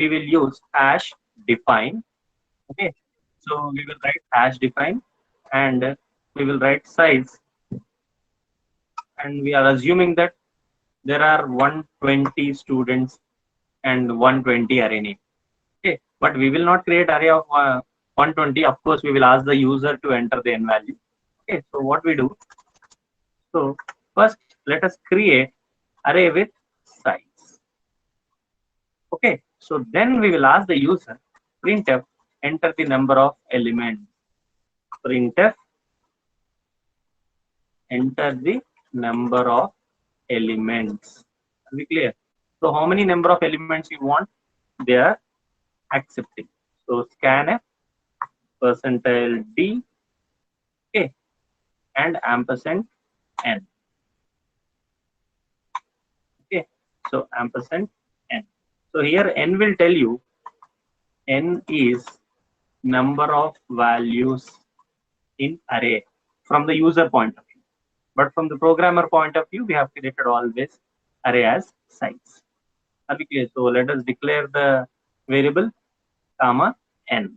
we will use hash define. Okay, so we will write hash define, and we will write size, and we are assuming that there are 120 students and 120 array name. Okay, but we will not create array of 120. Of course, we will ask the user to enter the n value. Okay, so what we do? So first, let us create array with size. Okay, so then we will ask the user printf enter the number of elements. Printf enter the number of elements. Are we clear? So how many number of elements you want? They are accepting. So scanf percentile d, okay, and ampersand n. Okay, so ampersand n. So here n will tell you n is number of values in array from the user point of view. But from the programmer point of view, we have created always array as size. Are we clear? So let us declare the variable comma n.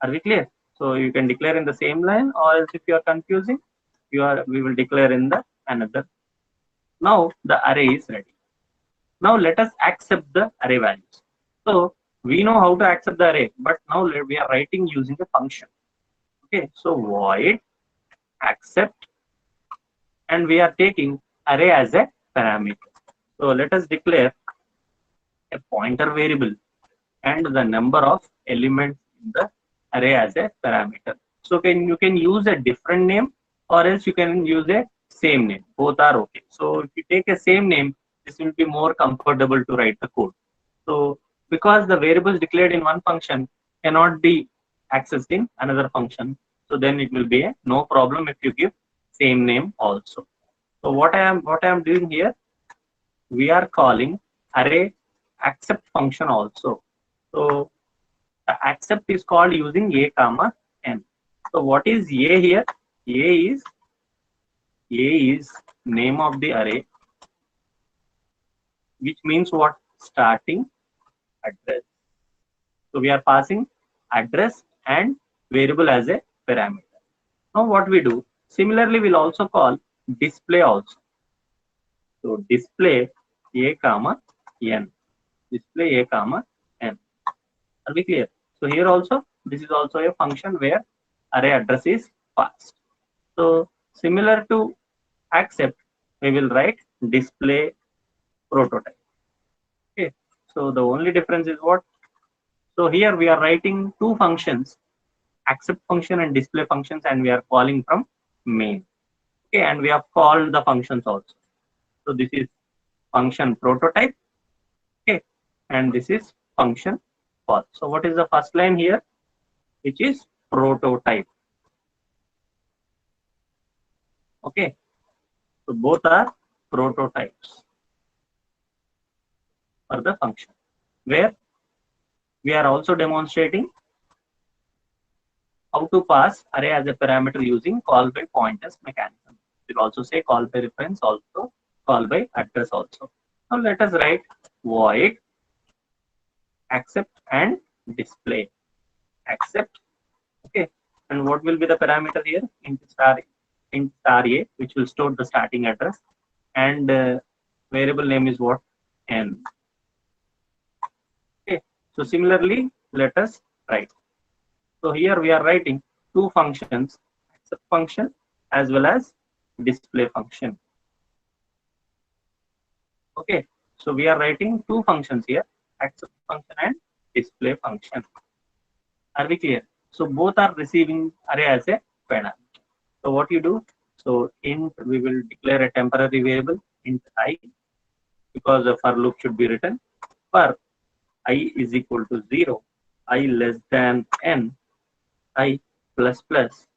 Are we clear? So you can declare in the same line, or else if you are confusing, we will declare in the another. Now the array is ready. Now let us accept the array values. So we know how to accept the array, but now we are writing using a function. Okay, so void accept, and we are taking array as a parameter. So let us declare a pointer variable and the number of elements in the array as a parameter. So you can use a different name, or else you can use a same name. Both are okay. So if you take a same name, this will be more comfortable to write the code. So because the variables declared in one function cannot be accessed in another function, so then it will be a no problem if you give same name also. So what I am doing here, we are calling array accept function also. So the accept is called using a comma n. So what is a here? A is name of the array, which means what? Starting address. So we are passing address and variable as a parameter. Now what we do? Similarly, we'll also call display also. So display a comma n. Display a comma n. Are we clear? So here also, this is also a function where array address is passed. So similar to accept, we will write display prototype. Okay. So the only difference is what? So here we are writing two functions, accept function and display functions, and we are calling from main. Okay, and we have called the functions also. So this is function prototype. Okay, and this is function call. So what is the first line here? Which is prototype. Okay, so both are prototypes for the function, where we are also demonstrating how to pass array as a parameter using call by pointers mechanism. We'll also say call by reference, also call by address also. Now let us write void accept and display. Accept. Okay, and what will be the parameter here? Int star a, which will store the starting address, and variable name is what? N. Okay, so similarly, let us write. So here we are writing two functions, accept function as well as display function. Okay, so we are writing two functions here, accept function and display function. Are we clear? So both are receiving array as a parameter. So what you do? So int, we will declare a temporary variable int I, because the for loop should be written for I is equal to 0, I less than n, I plus plus,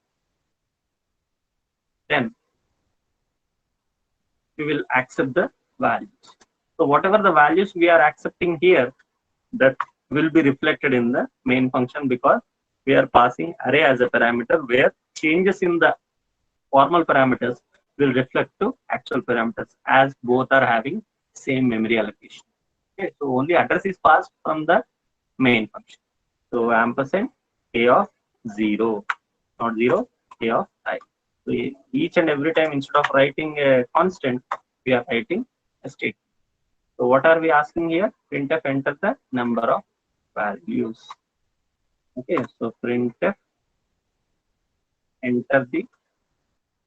then we will accept the values. So whatever the values we are accepting here, that will be reflected in the main function, because we are passing array as a parameter, where changes in the formal parameters will reflect to actual parameters, as both are having same memory allocation. Okay, so only address is passed from the main function. So ampersand a of 0, not 0, a of I. So each and every time instead of writing a constant, we are writing a statement. So what are we asking here? Printf enter the number of values. Okay, so printf enter the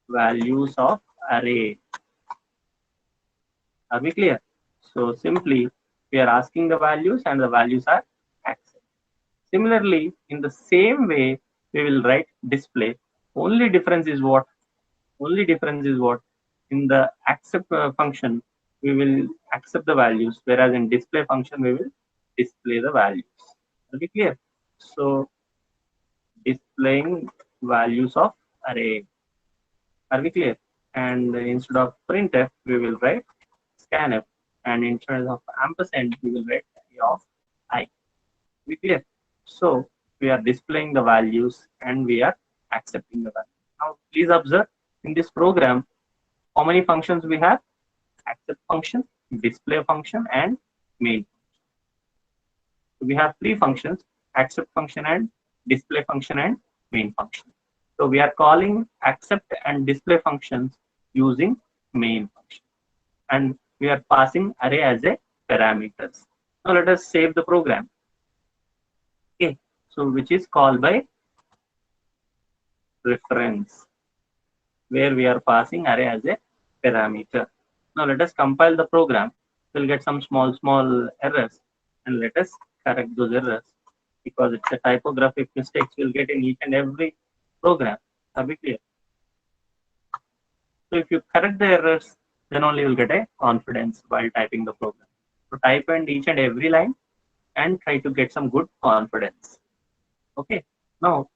values of array. Are we clear? So simply we are asking the values and the values are accepted. Similarly, in the same way, we will write display. Only difference is what? Only difference is what? In the accept function, we will accept the values, whereas in display function, we will display the values. Are we clear? So displaying values of array. Are we clear? And instead of printf, we will write scanf, and instead of ampersand, we will write a of I. We clear? So we are displaying the values and we are accepting the value. Now please observe in this program how many functions we have: accept function, display function, and main. So we have three functions: accept function and display function and main function. So we are calling accept and display functions using main function, and we are passing array as a parameters. Now let us save the program. Okay, so which is called by reference, where we are passing array as a parameter. Now let us compile the program. We'll get some small errors, and let us correct those errors, because it's a typographic mistakes we'll get in each and every program. Are we clear? So if you correct the errors, then only you'll get a confidence while typing the program. So type in each and every line and try to get some good confidence. Okay. Now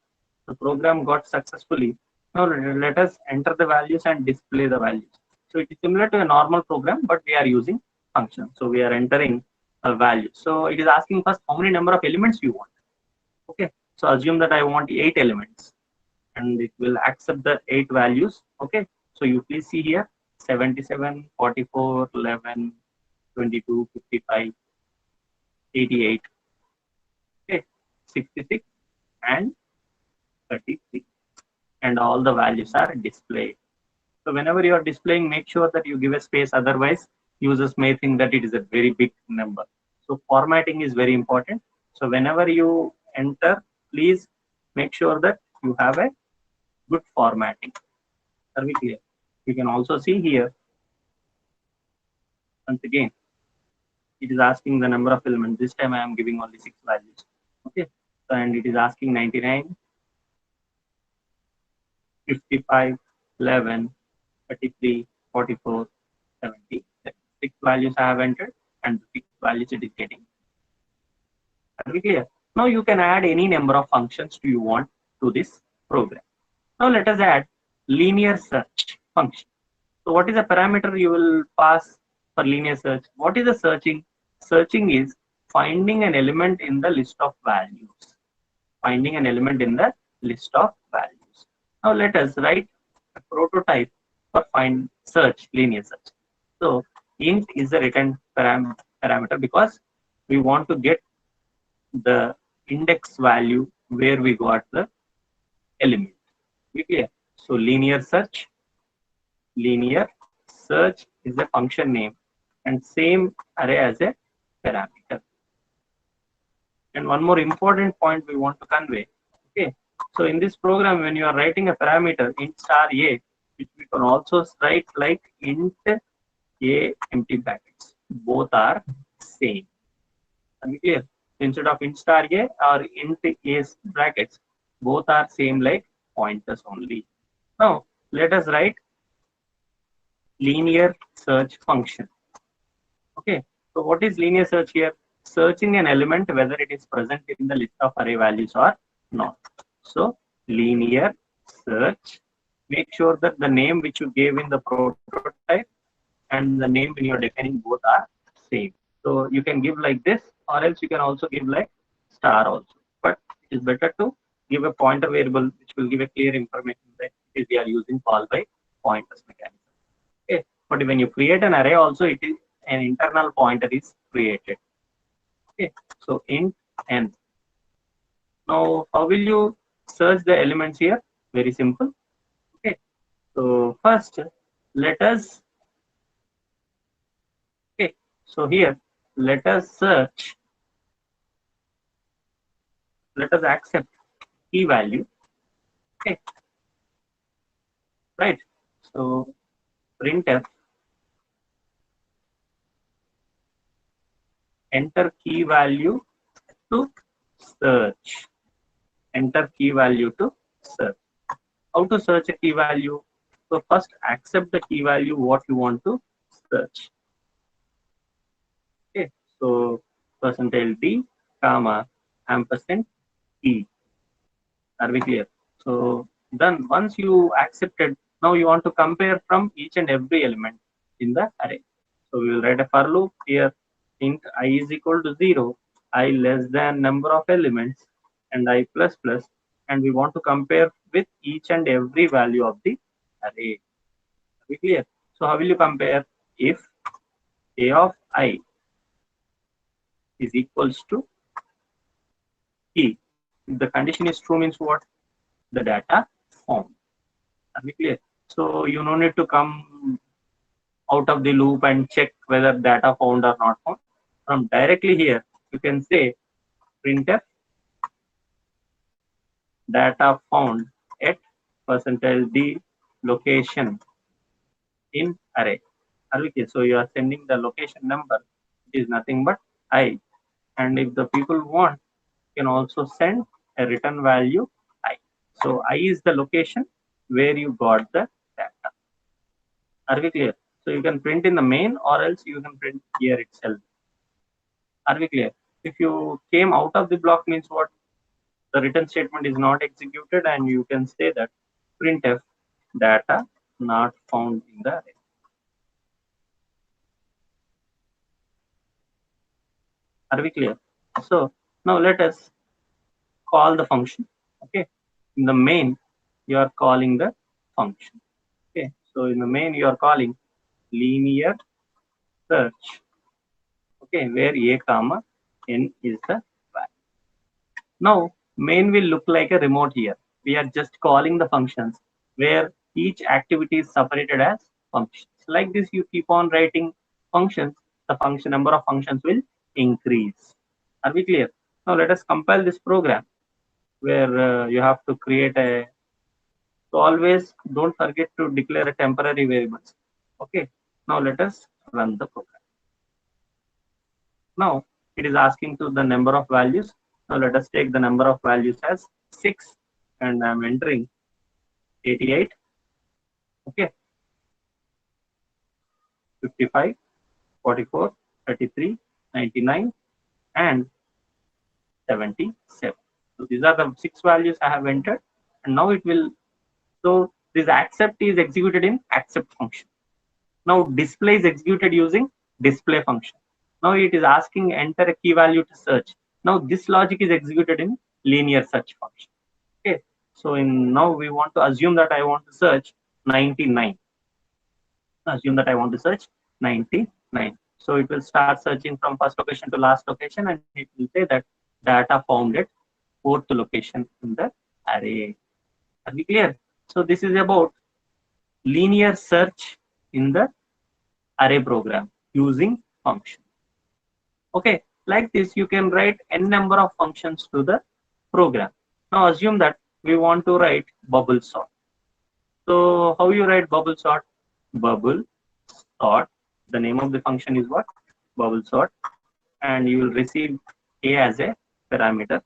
the program got successfully. Now let us enter the values and display the values. So it is similar to a normal program, but we are using function. So we are entering a value. So it is asking first how many number of elements you want. Okay. So assume that I want 8 elements, and it will accept the 8 values. Okay. So you please see here 77, 44, 11, 22, 55, 88, okay, 66, and 33. And all the values are displayed. So whenever you are displaying, make sure that you give a space, otherwise users may think that it is a very big number. So formatting is very important. So whenever you enter, please make sure that you have a good formatting. Are we clear? You can also see here, once again, it is asking the number of elements. This time I am giving only 6 values. Okay. So, and it is asking 99, 55, 11, 33, 44, 70. 6 values I have entered, and 6 values it is getting. Are we clear? Now you can add any number of functions you want to this program. Now let us add linear search function. So what is the parameter you will pass for linear search? What is the searching? Searching is finding an element in the list of values. Finding an element in the list of values. Now let us write a prototype for find search, linear search. So int is the return parameter, because we want to get the index value where we got the element. Be clear? So linear search is a function name, and same array as a parameter. And one more important point we want to convey. Okay, so in this program, when you are writing a parameter int star a, which we can also write like int a empty brackets, both are same. Are we clear? Instead of int star a or int a brackets, both are same like pointers only. Now let us write linear search function. Okay, so what is linear search here? Searching an element whether it is present in the list of array values or not. So linear search, make sure that the name which you gave in the prototype and the name when you are defining both are same. So you can give like this, or else you can also give like star also. But it is better to give a pointer variable which will give a clear information that we are using call by pointers mechanism. Okay, but when you create an array also, it is an internal pointer is created. Okay, so int n. Now, how will you search the elements here? Very simple. Okay, so first let us, okay, so here let us search, let us accept key value. Okay, right. So printf enter key value to search. Enter key value to search. How to search a key value? So first accept the key value what you want to search. Okay, so %d comma ampersand key. Are we clear? So then once you accepted, now you want to compare from each and every element in the array. So we will write a for loop here. Int I is equal to 0, I less than number of elements, and I plus plus, and we want to compare with each and every value of the array. Are we clear? So how will you compare? If a of I is equals to key, if the condition is true means what? The data found. Are we clear? So you no need to come out of the loop and check whether data found or not found. From directly here, you can say printf data found at %d location in array. Are we clear? So you are sending the location number, which is nothing but I. And if the people want, you can also send a return value I. So I is the location where you got the data. Are we clear? So you can print in the main or else you can print here itself. Are we clear? If you came out of the block means what? The return statement is not executed and you can say that printf data not found in the array. Are we clear? So now let us call the function. Okay. In the main, you are calling the function. Okay. So in the main, you are calling linear search. Okay, where a comma n is the value. Now, main will look like a remote here. We are just calling the functions where each activity is separated as functions. Like this, you keep on writing functions, the function number of functions will increase. Are we clear? Now, let us compile this program where you have to create a, so always don't forget to declare a temporary variables. Okay, now let us run the program. Now it is asking to the number of values. Now let us take the number of values as 6 and I'm entering 88, okay, 55, 44, 33, 99 and 77. So these are the 6 values I have entered and now it will, so this accept is executed in accept function. Now display is executed using display function. Now it is asking enter a key value to search. Now this logic is executed in linear search function. Okay, so in now we want to assume that I want to search 99. Assume that I want to search 99. So it will start searching from first location to last location and it will say that data found at fourth location in the array. Are we clear? So this is about linear search in the array program using function. Okay, like this you can write n number of functions to the program. Now assume that we want to write bubble sort. So how you write bubble sort? Bubble sort, the name of the function is what? Bubble sort, and you will receive a as a parameter.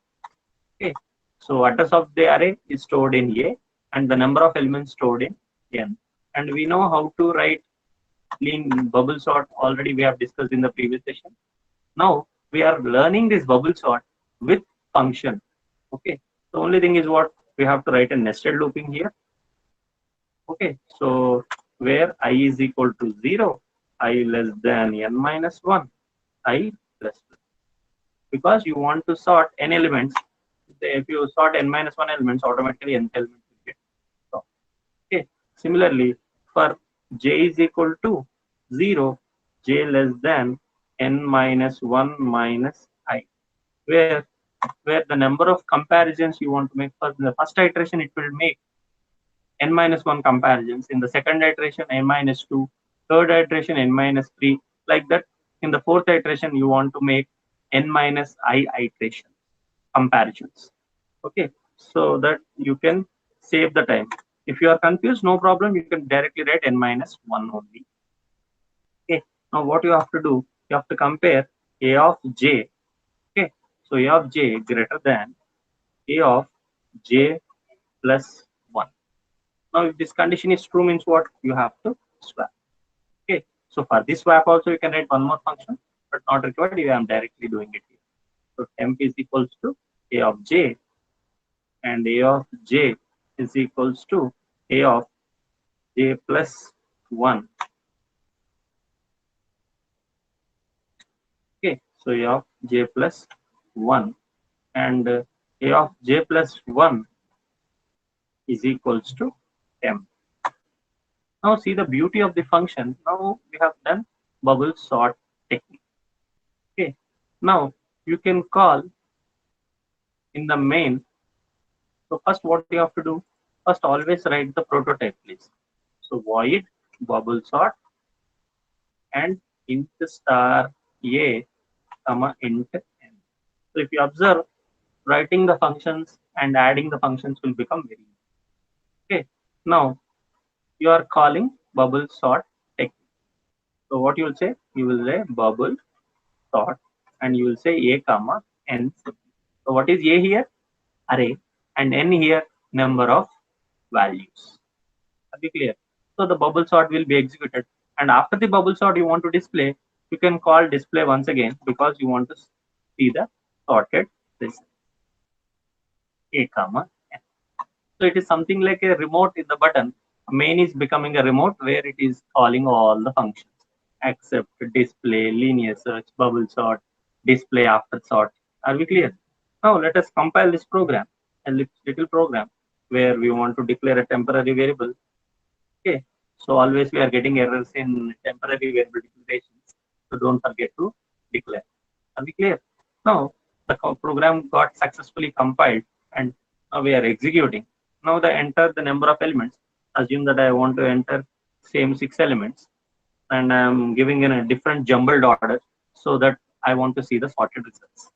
Okay, so address of the array is stored in a and the number of elements stored in n. And we know how to write bubble sort already, we have discussed in the previous session. Now we are learning this bubble sort with function. Okay, the only thing is what? We have to write a nested looping here. Okay, so where I is equal to 0, I less than n minus 1, I plus 2. Because you want to sort n elements, if you sort n minus 1 elements, automatically n elements will get sorted. Okay, similarly, for j is equal to 0, j less than n minus 1 minus I. where the number of comparisons you want to make. For the first iteration, it will make n minus 1 comparisons. In the second iteration, n minus 2. Third iteration, n minus 3. Like that. In the fourth iteration, you want to make n minus I iteration comparisons. Okay, so that you can save the time. If you are confused, no problem. You can directly write n minus 1 only. Okay, now what you have to do, you have to compare a of j. Okay, so a of j greater than a of j plus 1. Now, if this condition is true, means what? You have to swap. Okay, so for this swap also you can write one more function, but not required. I am directly doing it here. So temp is equals to a of j, and a of j is equals to a of j plus 1. Okay, so a of j plus 1, and a of j plus 1 is equals to temp. Now see the beauty of the function. Now we have done bubble sort technique. Okay, now you can call in the main. So first what you have to do, first always write the prototype, please. So void bubble sort and int star a comma int n. So if you observe, writing the functions and adding the functions will become very easy. Okay, now you are calling bubble sort technique. So what you will say, you will say bubble sort and you will say a comma n. So what is a here? Array, and n here number of values. Are we clear? So the bubble sort will be executed, and after the bubble sort you want to display, you can call display once again because you want to see the sorted result. A comma n. So it is something like a remote in the button. Main is becoming a remote where it is calling all the functions except display, linear search, bubble sort, display after sort. Are we clear? Now let us compile this program, a little program where we want to declare a temporary variable. Okay, so always we are getting errors in temporary variable declarations. So don't forget to declare. Are we clear? Now the program got successfully compiled and now we are executing. Now the enter the number of elements. Assume that I want to enter same 6 elements and I'm giving in a different jumbled order so that I want to see the sorted results.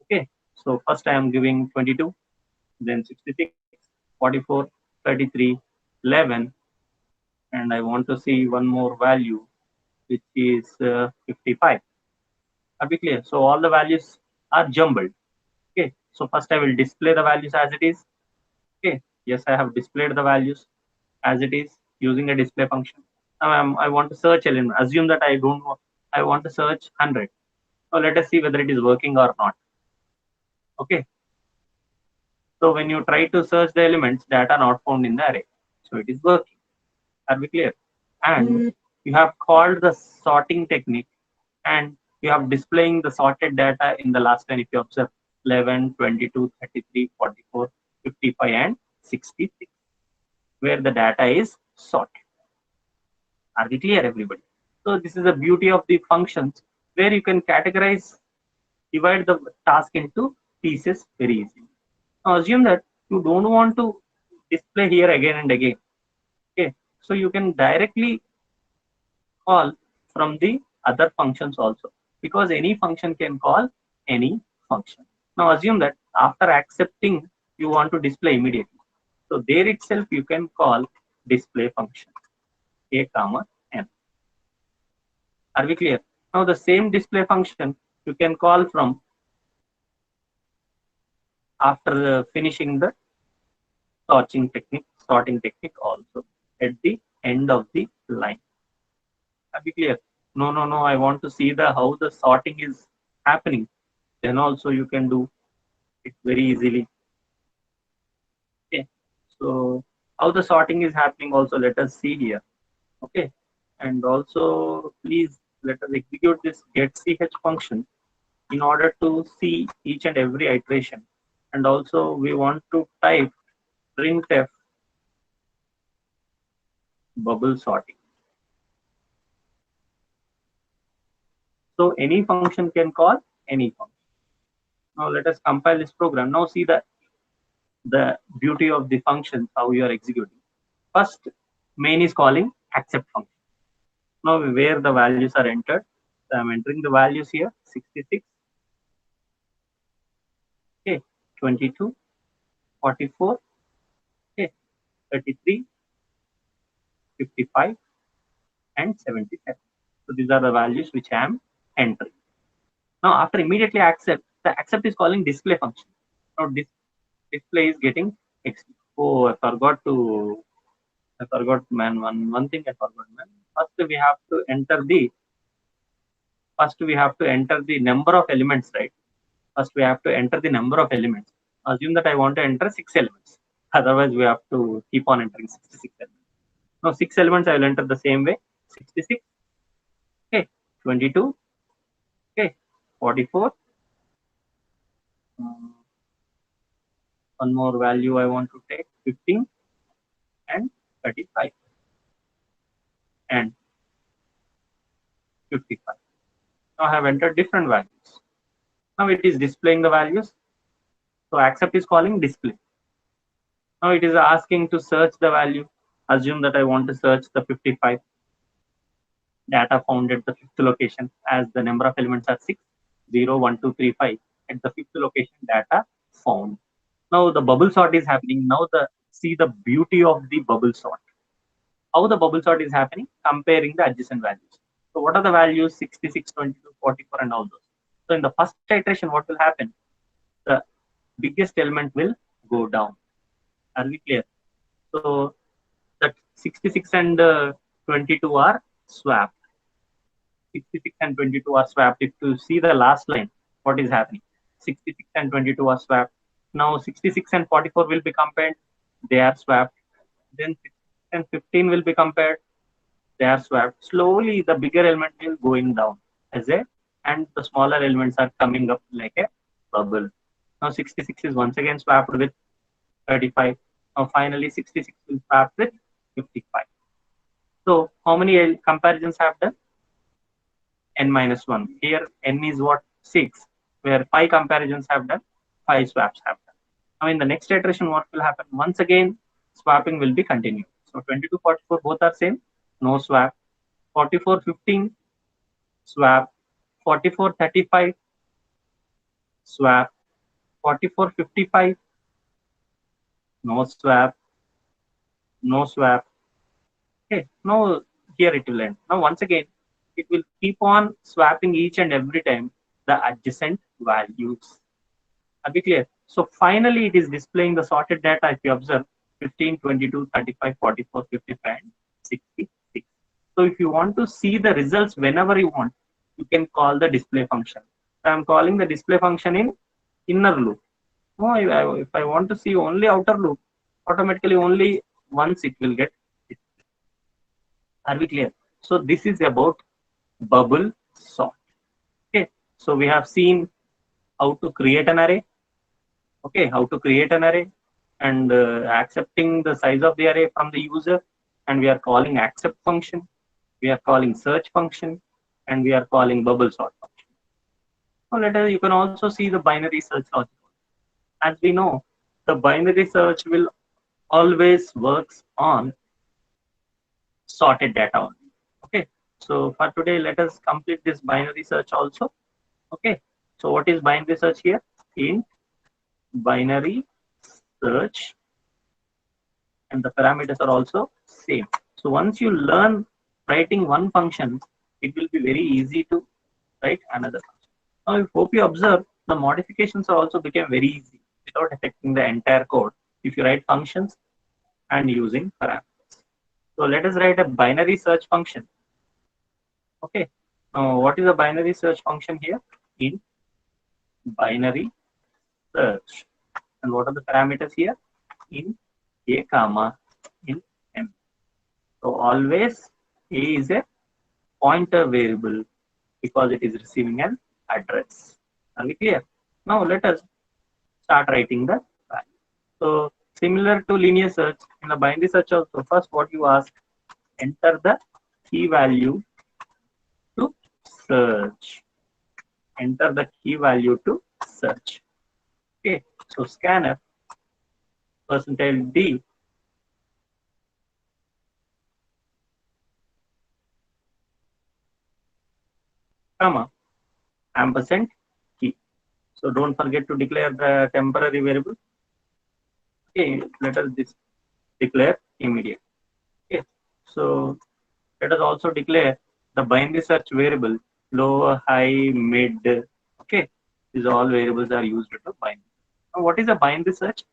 Okay, so first I am giving 22, then 66, 44, 33, 11, and I want to see one more value which is 55. Are we clear? So all the values are jumbled. Okay, so first I will display the values as it is. Okay, yes, I have displayed the values as it is using a display function. I want to search element. Assume that I don't know. I want to search 100. So let us see whether it is working or not. Okay. So when you try to search the elements, data not found in the array. So it is working. Are we clear? And you have called the sorting technique and you have displaying the sorted data in the last line. If you observe 11, 22, 33, 44, 55, and 66, where the data is sorted. Are we clear, everybody? So this is the beauty of the functions where you can categorize, divide the task into pieces very easily. Now assume that you don't want to display here again and again. Okay, so you can directly call from the other functions also because any function can call any function. Now assume that after accepting you want to display immediately. So there itself you can call display function a comma n. Are we clear? Now the same display function you can call from after finishing the sorting technique also at the end of the line. Are we clear? No, no, no. I want to see the how the sorting is happening. Then also you can do it very easily. Okay. So how the sorting is happening also let us see here. Okay. And also please let us execute this getch function in order to see each and every iteration. And also we want to type printf bubble sorting. So any function can call any function. Now let us compile this program. Now see the beauty of the functions, how you are executing. First, main is calling accept function. Now where the values are entered. So I'm entering the values here, 66, okay, 22, 44, okay, 33, 55, and 77. So these are the values which I am entering. Now after immediately accept, the accept is calling display function. Now this display is getting oh, I forgot man, one thing I forgot man. First we have to enter the number of elements, right? First we have to enter the number of elements. Assume that I want to enter 6 elements. Otherwise we have to keep on entering 66 elements. Now 6 elements I will enter the same way. 66, okay, 22, okay, 44. One more value I want to take, 15 and 35 and 55. Now I have entered different values. Now it is displaying the values. So accept is calling display. Now it is asking to search the value. Assume that I want to search the 55. Data found at the fifth location, as the number of elements are 6, 0, 1, 2, 3, 5. At the fifth location, data found. Now the bubble sort is happening. Now see the beauty of the bubble sort. How the bubble sort is happening? Comparing the adjacent values. So what are the values? 66, 22, 44, and all those. So in the first iteration, what will happen? The biggest element will go down. Are we clear? So that 66 and 22 are swapped. 66 and 22 are swapped. If you see the last line, what is happening? 66 and 22 are swapped. Now 66 and 44 will be compared. They are swapped. Then 6 and 15 will be compared. They are swapped. Slowly the bigger element is going down and the smaller elements are coming up like a bubble. Now 66 is once again swapped with 35. Now finally 66 will swap with 55. So how many comparisons have done? N minus 1. Here n is what? 6. Where 5 comparisons have done, 5 swaps have done. Now in the next iteration, what will happen? Once again, swapping will be continued. So 22, 44 both are same, no swap. 44, 15 swap. 44, 35 swap. 44, 55 no swap. No swap. Okay, now here it will end. Now once again, it will keep on swapping each and every time the adjacent values. Are we clear? So finally, it is displaying the sorted data. If you observe 15, 22, 35, 44, 55, and 66. So if you want to see the results whenever you want, you can call the display function. So I'm calling the display function in inner loop. No, if I want to see only outer loop, automatically only once it will get. Are we clear? So this is about bubble sort. Okay. So we have seen how to create an array. Okay, how to create an array and accepting the size of the array from the user, and we are calling accept function, we are calling search function, and we are calling bubble sort function. So later you can also see the binary search logic. As we know, the binary search will always works on sorted data only. Okay, so for today let us complete this binary search also. Okay, so what is binary search here? In binary search, and the parameters are also same. So once you learn writing one function, it will be very easy to write another function. Now I hope you observe the modifications are also became very easy without affecting the entire code if you write functions and using parameters. So let us write a binary search function. Okay, now what is a binary search function here? In binary search, and what are the parameters here? In a comma in m. So always a is a pointer variable because it is receiving an address. Are we clear? Now let us start writing the value. So similar to linear search, in the binary search also, first what you ask, enter the key value to search. Enter the key value to search. So scanf percentile D comma ampersand key. So don't forget to declare the temporary variable. Okay, let us declare immediate. Okay, so let us also declare the binary search variable low, high, mid. Okay, these all variables are used to bind. Now, what is a binary search?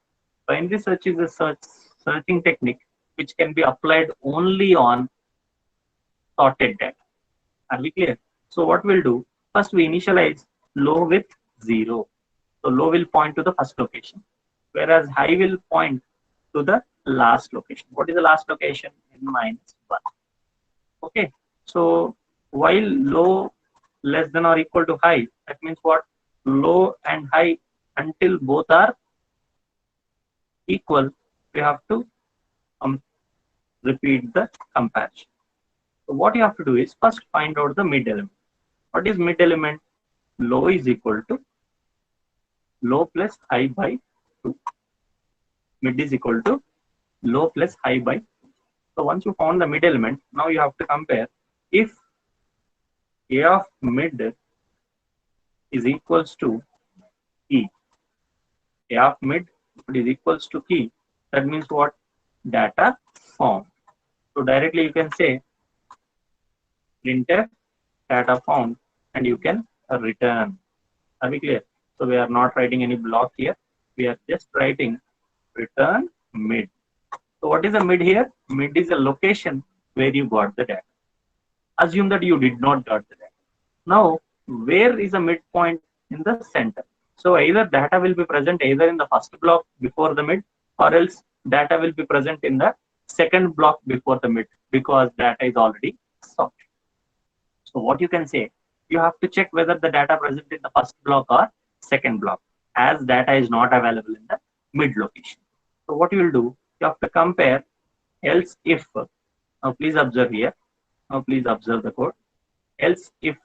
Binary search is a searching technique which can be applied only on sorted data. Are we clear? So what we'll do, first we initialize low with 0. So low will point to the first location, whereas high will point to the last location. What is the last location? N-1. Okay, so while low less than or equal to high, that means what? Low and high until both are equal, we have to repeat the comparison. So what you have to do is first find out the mid element. What is mid element? Low is equal to low plus high by 2. Mid is equal to low plus high by 2. So once you found the mid element, now you have to compare if A of mid is equals to E. A of mid is equals to key. That means what? Data found. So directly you can say printf data found and you can return. Are we clear? So we are not writing any block here. We are just writing return mid. So what is a mid here? Mid is a location where you got the data. Assume that you did not got the data. Now, where is a midpoint? In the center. So either data will be present either in the first block before the mid, or else data will be present in the second block before the mid, because data is already sorted. So what you can say, you have to check whether the data present in the first block or second block, as data is not available in the mid location. So what you will do, you have to compare else if. Now please observe here. Now please observe the code. Else if.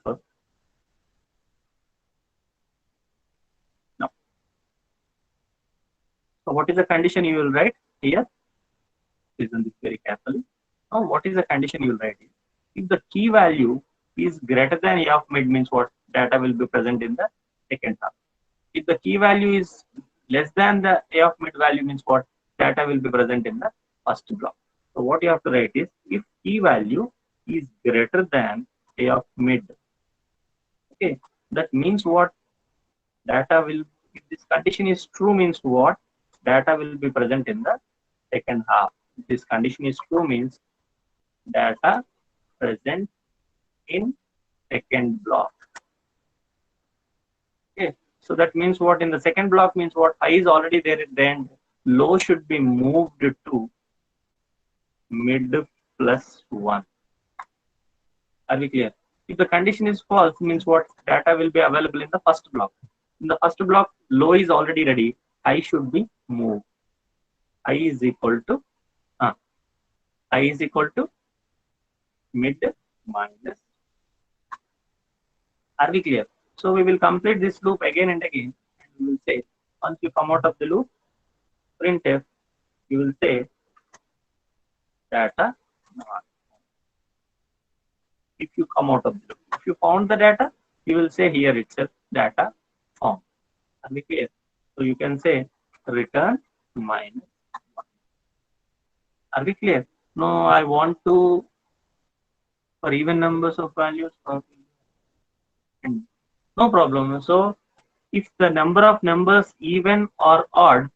Now, so what is the condition you will write here? Listen this very carefully. Now what is the condition you will write here? If the key value is greater than A of mid, means what? Data will be present in the second half. If the key value is less than the A of mid value, means what? Data will be present in the first block. So what you have to write is, if key value is greater than A of mid, okay, that means what? Data will, if this condition is true, means what? Data will be present in the second half. If this condition is true, means data present in second block. Okay, so that means what? In the second block means what? High is already there at the end. Low should be moved to mid plus 1. Are we clear? If the condition is false, means what? Data will be available in the first block. In the first block, low is already ready. High should be moved. I is equal to I is equal to mid minus. Are we clear? So we will complete this loop again and again, and we will say, once you come out of the loop, printf, you will say data not. If you come out of the loop, if you found the data, you will say here itself data found. Are we clear? So you can say return minus 1. Are we clear? No, I want to for even numbers of values. No problem. So if the number of numbers even or odd,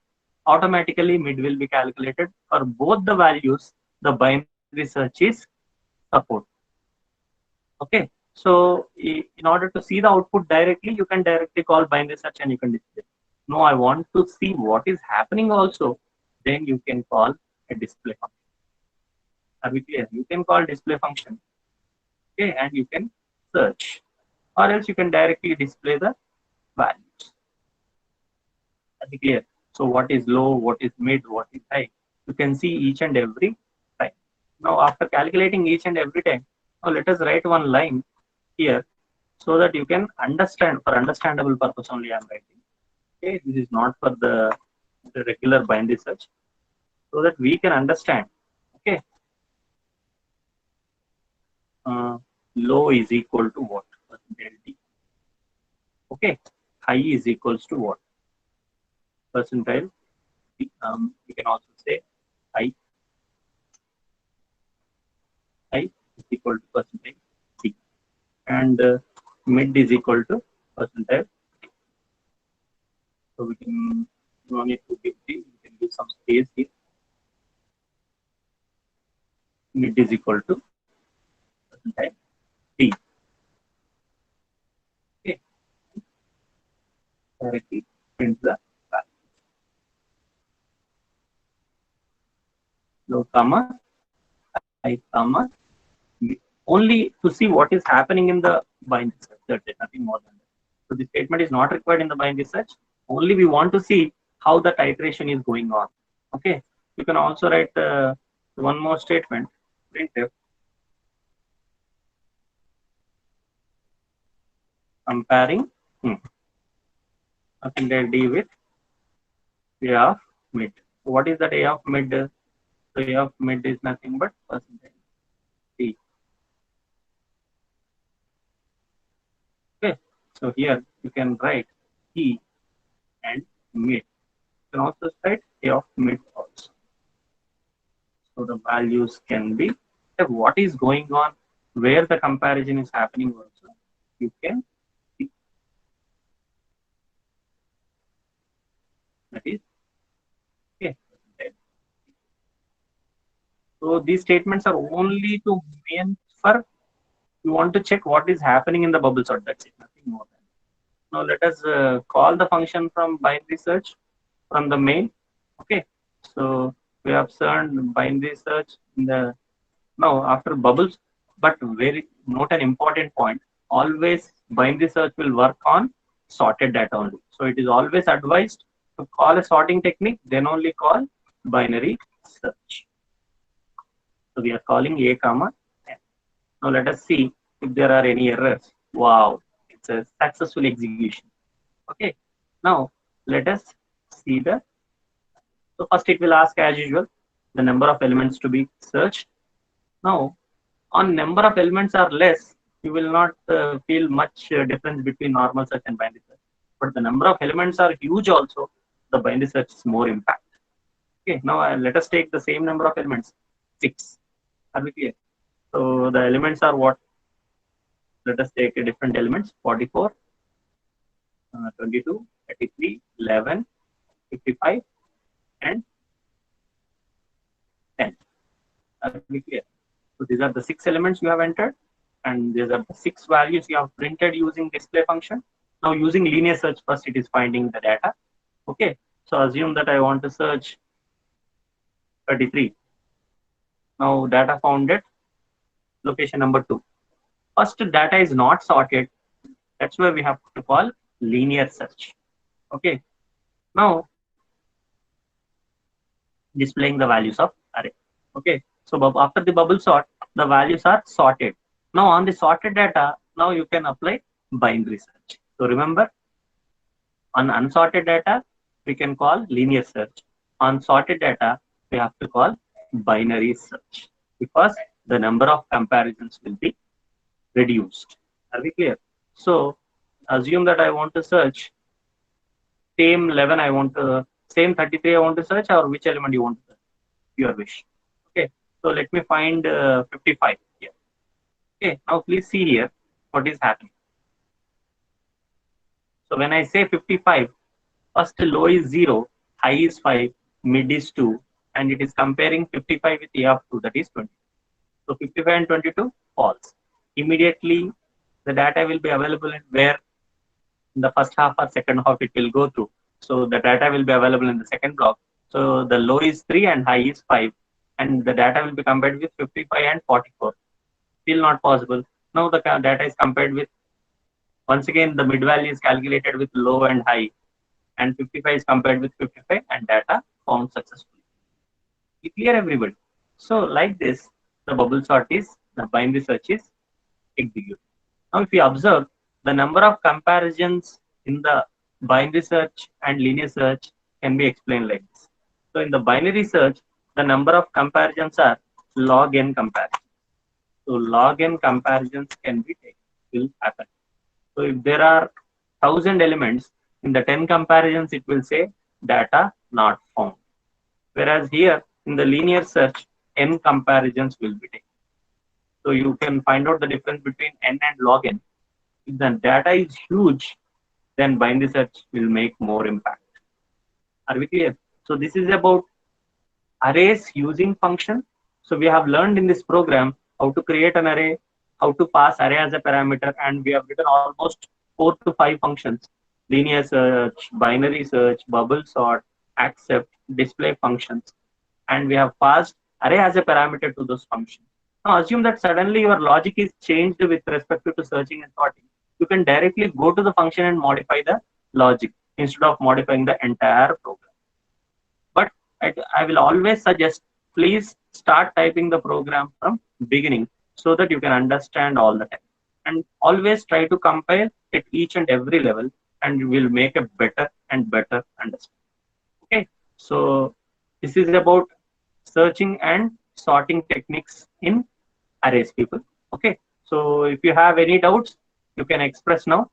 automatically mid will be calculated. For both the values, the binary search is support. Okay. So in order to see the output directly, you can directly call binary search and you can display. No, I want to see what is happening also. Then you can call a display function. Are we clear? You can call display function. Okay, and you can search, or else you can directly display the values. Are we clear? So what is low, what is mid, what is high? You can see each and every time. Now after calculating each and every time, now let us write one line here so that you can understand. For understandable purpose only I am writing. Okay, this is not for the regular binary search, so that we can understand. Okay, low is equal to what? Percentile D. Okay, high is equals to what? Percentile D. You can also say high is equal to percentile D, and mid is equal to percentile. So we can, no need to give D, we can give some space here. Mid is equal to percentile D. Okay, directly print the value. Low comma, high comma, mid. Only to see what is happening in the binary search. That's it, nothing more than that. So the statement is not required in the binary search. Only we want to see how the iteration is going on. Okay. You can also write one more statement. Printf comparing nothing that D with A of mid. What is that A of mid? So A of mid is nothing but percentage D. Okay. So here you can write E and mid. You can also write A of mid also. So the values can be what is going on, where the comparison is happening also. You can see that is okay. So these statements are only to mean for you want to check what is happening in the bubble sort. That's it, nothing more than. Now let us call the function from binary search from the main. Okay, so we have turned binary search in the now after bubbles, but very note an important point. Always binary search will work on sorted data only. So it is always advised to call a sorting technique, then only call binary search. So we are calling A comma N. Now let us see if there are any errors. Wow, it's a successful execution. Okay. Now let us see the. So first it will ask as usual the number of elements to be searched. Now on number of elements are less, you will not feel much difference between normal search and binary search. But the number of elements are huge also, the binary search is more impact. Okay, now let us take the same number of elements, 6. Are we clear? So the elements are what? Let us take a different elements, 44, 22, 33, 11, 55, and 10. Are we clear? So these are the 6 elements you have entered, and these are the 6 values you have printed using display function. Now using linear search, first it is finding the data. Okay, so assume that I want to search 33. Now data found at location number 2. First data is not sorted. That's why we have to call linear search. Okay, now displaying the values of array. Okay, so after the bubble sort, the values are sorted. Now on the sorted data, now you can apply binary search. So remember, on unsorted data, we can call linear search. On sorted data, we have to call binary search because the number of comparisons will be reduced. Are we clear? So assume that I want to search same 11, I want to same 33, I want to search, or which element you want to search, your wish. Okay, so let me find 55 here. Okay, now please see here what is happening. So when I say 55, first low is 0, high is 5, mid is 2, and it is comparing 55 with A of 2, that is 20. So 55 and 22 false. Immediately the data will be available in where in the first half or second half it will go through. So the data will be available in the second block. So the low is 3 and high is 5, and the data will be compared with 55 and 44. Still not possible. Now the data is compared with, once again the mid value is calculated with low and high, and 55 is compared with 55, and data found successfully. Clear everybody? So like this, the bubble sort is, the binary search is executed. Now if you observe, the number of comparisons in the binary search and linear search can be explained like this. So in the binary search, the number of comparisons are log n comparisons. So log n comparisons can be taken, will happen. So if there are 1,000 elements in the 10 comparisons, it will say data not found. Whereas here in the linear search, n comparisons will be taken. So you can find out the difference between n and log n. If the data is huge, then binary search will make more impact. Are we clear? So this is about arrays using function. So we have learned in this program how to create an array, how to pass array as a parameter, and we have written almost 4 to 5 functions: linear search, binary search, bubble sort, accept, display functions, and we have passed array as a parameter to those functions. Now assume that suddenly your logic is changed with respect to searching and sorting. You can directly go to the function and modify the logic instead of modifying the entire program. But I will always suggest, please start typing the program from beginning so that you can understand all the time. And always try to compile at each and every level, and you will make a better and better understanding. Okay, so this is about searching and sorting techniques in arrays, people. Okay, so if you have any doubts, you can express now.